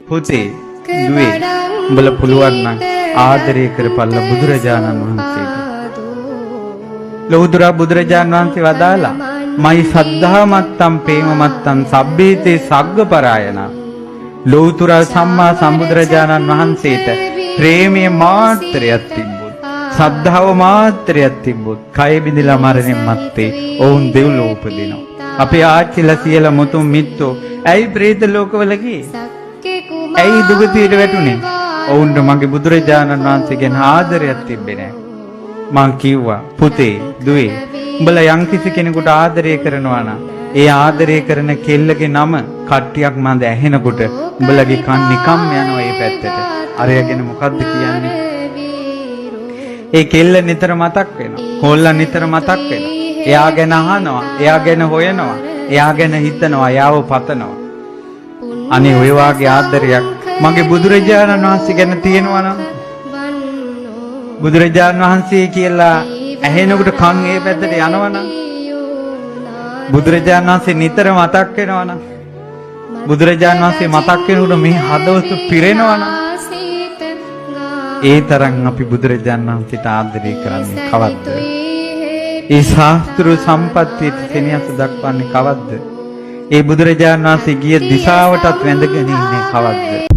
පුතේ දුවේ උඹලා පුළුවන් නම් ආදරය කරපල්ලා බුදුරජාණන් වහන්සේට. ලෞතර බුදුරජාණන් වහන්සේ වදාලා මයි සද්ධා මත්තම් ප්‍රේම මත්තම් සබ්බේතේ සග්ගපරායන. ලෞතර සම්මා සම්බුදුරජාණන් වහන්සේට ප්‍රේමයේ මාත්‍රයක් තිබ්බොත්, සද්ධාව මාත්‍රයක් තිබ්බොත්, කය බිඳලා මරණයන් මත්තේ ඔවුන් දෙව්ලොව උපදිනවා. අපේ ආච්චිලා සියලා මුතුන් මිත්තෝ ඇයි പ്രേත ලෝකවල ගියේ? ඇයි දුගතියට වැටුනේ? ඔවුන්ට මගේ බුදුරජාණන් වහන්සේ ගැන ආදරයක් තිබ්බේ නැහැ. මං කිව්වා පුතේ දුවේ උඹලා යම් කිසි කෙනෙකුට ආදරය කරනවා නම් ඒ ආදරය කරන කෙල්ලගේ නම කට්ටියක් මන්ද ඇහෙනකොට උඹලගේ කන් නිකම් යනවා ඒ පැත්තට. අරයගෙන මොකද්ද කියන්නේ? ඒ කෙල්ල නිතර මතක් වෙනවා. කොල්ලා නිතර මතක් වෙනවා. එයා ගැන අහනවා, එයා ගැන හොයනවා, එයා ගැන හිතනවා, එයාව පතනවා. අනේ ඔය වාගේ ආදරයක් මගේ බුදුරජාණන් වහන්සේ ගැන තියෙනවා නම්, බුදුරජාණන් වහන්සේ කියලා ඇහෙනකොට කන් ඒ පැත්තට යනවනම්, බුදුරජාණන් වහන්සේ නිතර මතක් වෙනවනම්, බුදුරජාණන් වහන්සේ මතක් වෙනකොට මේ හදවත පිරෙනවනම්, ඒ තරම් අපි බුදුරජාණන් වහන්සේට ආදරය කරන්නේ කවද්ද? ඒ ශාස්ත්‍ර සම්පත්තියට සෙනෙහස දක්වන්නේ කවද්ද? ඒ බුදුරජාණන් වහන්සේ ගිය දිශාවටත් වැඳගෙන ඉන්නේ කවද්ද?